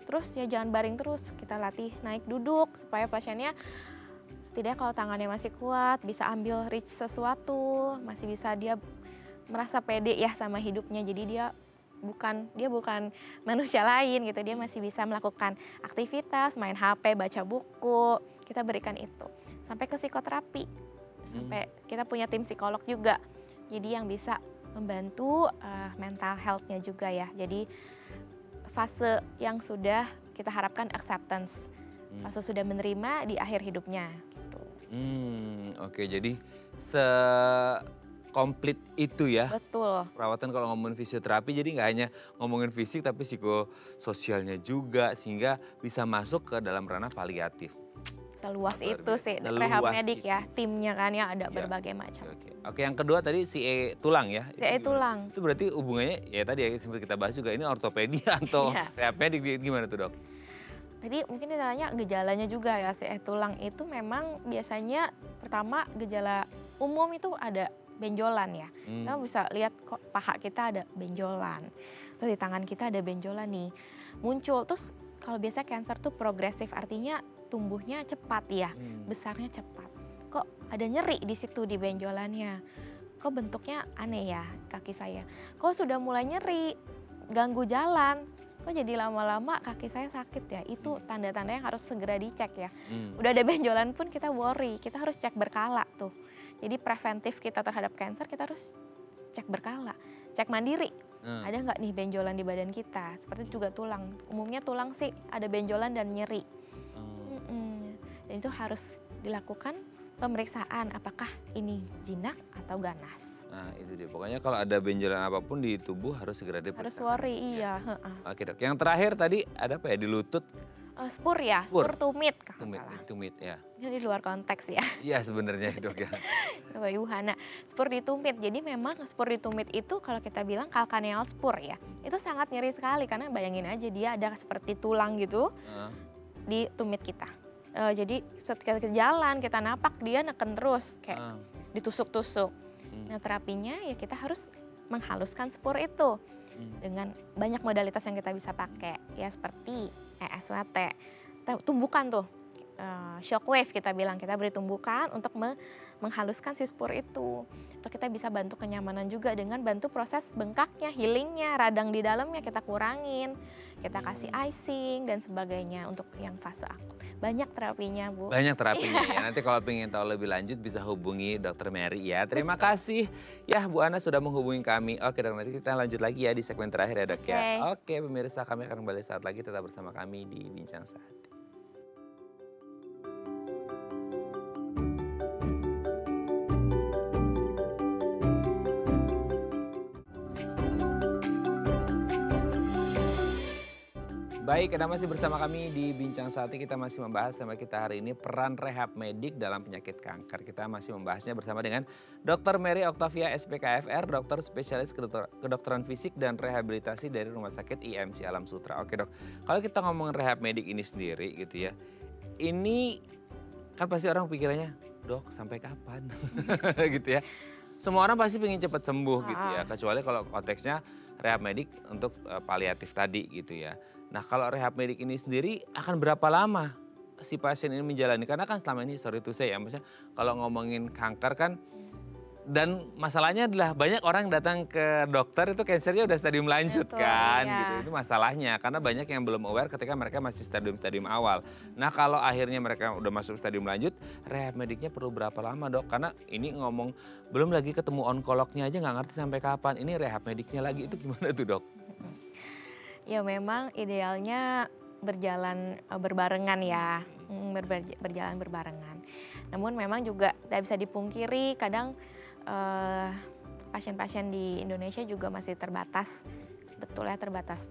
Terus ya jangan baring terus, kita latih naik duduk supaya pasiennya setidaknya kalau tangannya masih kuat, bisa ambil reach sesuatu, masih bisa dia merasa pede ya sama hidupnya. Jadi dia bukan manusia lain gitu, dia masih bisa melakukan aktivitas, main HP, baca buku, kita berikan itu. Sampai ke psikoterapi. Sampai kita punya tim psikolog juga, jadi yang bisa membantu mental health-nya juga ya. Jadi fase yang sudah kita harapkan acceptance, fase sudah menerima di akhir hidupnya gitu. Oke, jadi komplit itu ya. Betul. Perawatan kalau ngomongin fisioterapi, jadi nggak hanya ngomongin fisik tapi psikososialnya juga, sehingga bisa masuk ke dalam ranah paliatif. Seluas itu sih rehab medik ya, timnya kan ya ada berbagai macam. Oke, yang kedua tadi CE tulang ya. CE tulang. Itu berarti hubungannya ya tadi ya seperti kita bahas juga, ini ortopedi atau rehab medik, gimana tuh Dok? Tadi mungkin ditanya gejalanya juga ya, CE tulang itu memang biasanya pertama gejala umum itu ada benjolan ya. Kita bisa lihat kok paha kita ada benjolan. Terus di tangan kita ada benjolan nih. Muncul terus kalau biasa kanker tuh progresif, artinya tumbuhnya cepat ya, besarnya cepat. Kok ada nyeri di situ di benjolannya. Kok bentuknya aneh ya kaki saya. Kok sudah mulai nyeri, ganggu jalan. kok jadi lama-lama kaki saya sakit ya, itu tanda-tanda yang harus segera dicek ya. Udah ada benjolan pun kita worry, kita harus cek berkala tuh. Jadi preventif kita terhadap kanker kita harus cek berkala, cek mandiri. Ada nggak nih benjolan di badan kita? Seperti juga tulang. Umumnya tulang sih ada benjolan dan nyeri. Dan itu harus dilakukan pemeriksaan apakah ini jinak atau ganas. Nah itu dia, pokoknya kalau ada benjolan apapun di tubuh harus segera diperiksa. Harus worry, iya. Oke dok, yang terakhir tadi ada apa ya, di lutut? Spur ya, spur tumit. Tumit ya. Ini di luar konteks ya. Iya sebenarnya dok ya. Bapak Yuhana, spur di tumit. Jadi memang spur di tumit itu kalau kita bilang calcaneal spur ya, itu sangat nyeri sekali karena bayangin aja dia ada seperti tulang gitu di tumit kita. Jadi ketika kita jalan, kita napak dia neken terus kayak ditusuk-tusuk. Nah terapinya ya kita harus menghaluskan spur itu dengan banyak modalitas yang kita bisa pakai ya, seperti ESWT, tumbukan tuh. Shockwave kita bilang, kita beri tumbukan untuk menghaluskan si spur itu. Atau kita bisa bantu kenyamanan juga dengan bantu proses bengkaknya, healingnya, radang di dalamnya kita kurangin, kita kasih icing dan sebagainya untuk yang fase akut. Banyak terapinya Bu. Banyak terapinya ya, nanti kalau pengen tahu lebih lanjut bisa hubungi Dr. Mary ya. Terima kasih ya Bu Ana sudah menghubungi kami. Oke dok, nanti kita lanjut lagi ya di segmen terakhir ya dok ya. Oke pemirsa, kami akan kembali saat lagi, tetap bersama kami di Bincang Sehati. Baik, Anda masih bersama kami di Bincang Sehati. Kita masih membahas tema kita hari ini, peran rehab medik dalam penyakit kanker. Kita masih membahasnya bersama dengan Dr. Mary Octavia SPKFR, dokter spesialis kedokteran fisik dan rehabilitasi dari Rumah Sakit IMC Alam Sutra. Oke dok, kalau kita ngomongin rehab medik ini sendiri gitu ya, ini kan pasti orang pikirannya, dok sampai kapan gitu ya. Semua orang pasti pengen cepat sembuh gitu ya, kecuali kalau konteksnya rehab medik untuk paliatif tadi gitu ya. Nah kalau rehab medik ini sendiri akan berapa lama si pasien ini menjalani? Karena kan selama ini, sorry to say ya, maksudnya kalau ngomongin kanker kan, dan masalahnya adalah banyak orang datang ke dokter itu kansernya udah stadium lanjut kan gitu. Itu masalahnya, karena banyak yang belum aware ketika mereka masih stadium awal. Nah kalau akhirnya mereka udah masuk stadium lanjut, rehab mediknya perlu berapa lama dok? Karena ini ngomong belum lagi ketemu onkolognya aja nggak ngerti sampai kapan. Ini rehab mediknya lagi, itu gimana tuh dok? Ya memang idealnya berjalan berbarengan ya, berjalan berbarengan. Namun memang juga tidak bisa dipungkiri kadang pasien-pasien di Indonesia juga masih terbatas, betul ya, terbatas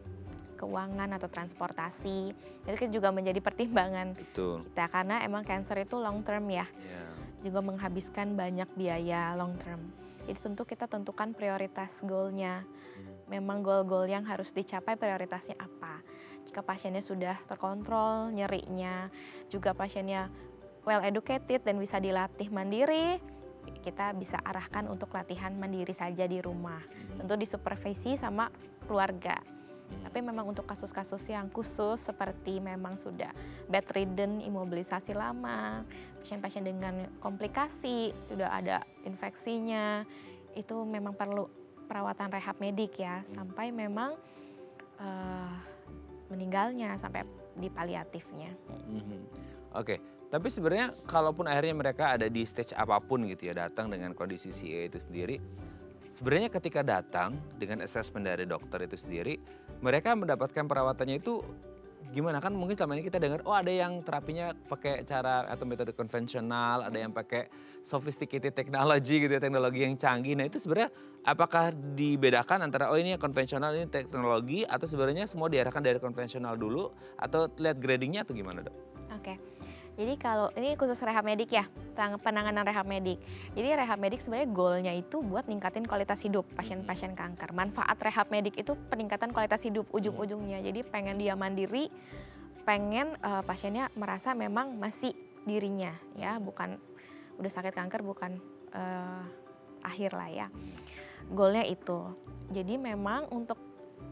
keuangan atau transportasi. Itu juga menjadi pertimbangan kita karena emang cancer itu long term ya, juga menghabiskan banyak biaya long term. Jadi tentu kita tentukan prioritas goalnya. Memang goal-goal yang harus dicapai prioritasnya apa. Jika pasiennya sudah terkontrol nyerinya, juga pasiennya well educated dan bisa dilatih mandiri, kita bisa arahkan untuk latihan mandiri saja di rumah. Tentu disupervisi sama keluarga. Tapi memang untuk kasus-kasus yang khusus seperti memang sudah bedridden, imobilisasi lama, pasien-pasien dengan komplikasi, sudah ada infeksinya, itu memang perlu perawatan rehab medik ya, sampai memang meninggalnya, sampai di paliatifnya. Oke, tapi sebenarnya kalaupun akhirnya mereka ada di stage apapun gitu ya, datang dengan kondisi CA itu sendiri, sebenarnya ketika datang dengan assessment dari dokter itu sendiri, mereka mendapatkan perawatannya itu gimana? Kan mungkin selama ini kita dengar, oh ada yang terapinya pakai cara atau metode konvensional, ada yang pakai sophisticated technology gitu ya, teknologi yang canggih. Nah itu sebenarnya apakah dibedakan antara oh ini konvensional, ini teknologi, atau sebenarnya semua diarahkan dari konvensional dulu, atau lihat gradingnya atau gimana dok? Oke. Jadi kalau ini khusus rehab medik ya, penanganan rehab medik. Jadi rehab medik sebenarnya goalnya itu buat ningkatin kualitas hidup pasien-pasien kanker. Manfaat rehab medik itu peningkatan kualitas hidup ujung-ujungnya. Jadi pengen dia mandiri, pengen pasiennya merasa memang masih dirinya ya, bukan udah sakit kanker bukan akhir lah ya. Goalnya itu. Jadi memang untuk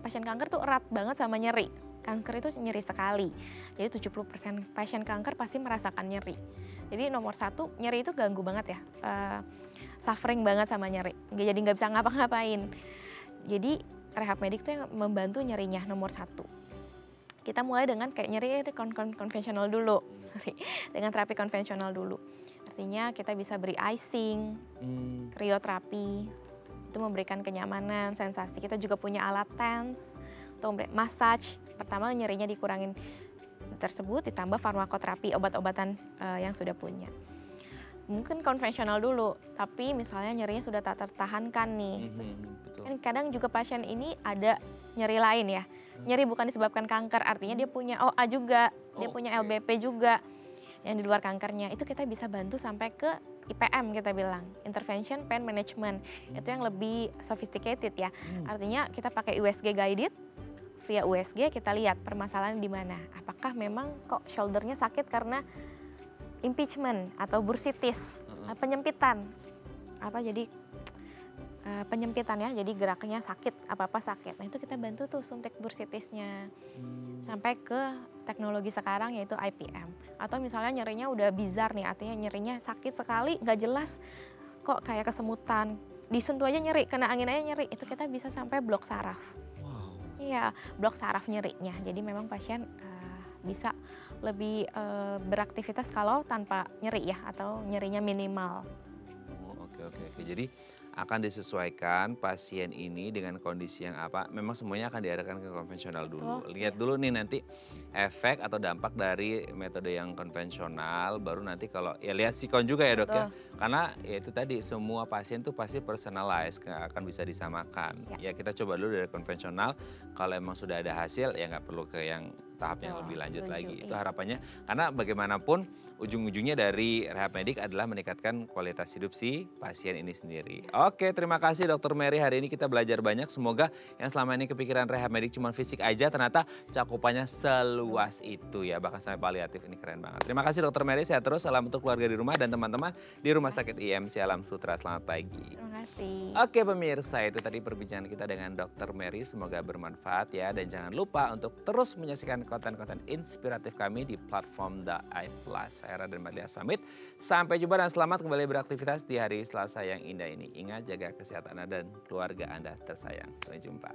pasien kanker tuh erat banget sama nyeri. Kanker itu nyeri sekali, jadi 70% pasien kanker pasti merasakan nyeri. Jadi nomor satu, nyeri itu ganggu banget ya, suffering banget sama nyeri, jadi nggak bisa ngapa-ngapain. Jadi rehab medik itu yang membantu nyerinya nomor satu. Kita mulai dengan kayak nyeri konvensional dulu, dengan terapi konvensional dulu. Artinya kita bisa beri icing, krioterapi, itu memberikan kenyamanan, sensasi. Kita juga punya alat TENS untuk massage. Pertama nyerinya dikurangin tersebut, ditambah farmakoterapi, obat-obatan yang sudah punya. Mungkin konvensional dulu, tapi misalnya nyerinya sudah tak tertahankan nih. Terus kan kadang juga pasien ini ada nyeri lain ya. Nyeri bukan disebabkan kanker, artinya dia punya OA juga, dia punya LBP juga yang di luar kankernya. Itu kita bisa bantu sampai ke IPM kita bilang, Intervention Pain Management. Itu yang lebih sophisticated ya. Artinya kita pakai USG guided, via USG kita lihat permasalahan di mana. Apakah memang kok shouldernya sakit karena impingement atau bursitis, penyempitan. Penyempitan ya, jadi geraknya sakit, apa-apa sakit. Nah itu kita bantu tuh suntik bursitisnya. Sampai ke teknologi sekarang yaitu IPM. Atau misalnya nyerinya udah bizar nih, artinya nyerinya sakit sekali, nggak jelas kok kayak kesemutan. Disentuh aja nyeri, kena angin aja nyeri, itu kita bisa sampai blok saraf. Iya, blok saraf nyerinya. Jadi memang pasien bisa lebih beraktivitas kalau tanpa nyeri ya, atau nyerinya minimal. Oke. Jadi akan disesuaikan pasien ini dengan kondisi yang apa. Memang semuanya akan diarahkan ke konvensional dulu. Lihat dulu nih nanti efek atau dampak dari metode yang konvensional. Baru nanti kalau ya lihat sikon juga ya dok ya. Karena ya itu tadi semua pasien tuh pasti personalized, nggak akan bisa disamakan. Ya kita coba dulu dari konvensional. Kalau emang sudah ada hasil ya nggak perlu ke yang tahap yang lebih lanjut lagi. Itu harapannya. Karena bagaimanapun ujung-ujungnya dari Rehab Medik adalah meningkatkan kualitas hidup si pasien ini sendiri. Oke, terima kasih Dr. Mary. Hari ini kita belajar banyak. Semoga yang selama ini kepikiran Rehab Medik cuma fisik aja, ternyata cakupannya seluas itu ya. Bahkan sampai paliatif, ini keren banget. Terima kasih Dr. Mary. Sehat terus. Salam untuk keluarga di rumah dan teman-teman di Rumah Sakit IMC Alam Sutra. Selamat pagi. Terima kasih. Oke pemirsa, itu tadi perbincangan kita dengan Dr. Mary. Semoga bermanfaat ya. Dan jangan lupa untuk terus menyaksikan konten-konten inspiratif kami di platform The Eye Plus. Saya Raden Madlia Samit. Sampai jumpa dan selamat kembali beraktivitas di hari Selasa yang indah ini. Ingat jaga kesehatan Anda dan keluarga Anda tersayang. Sampai jumpa.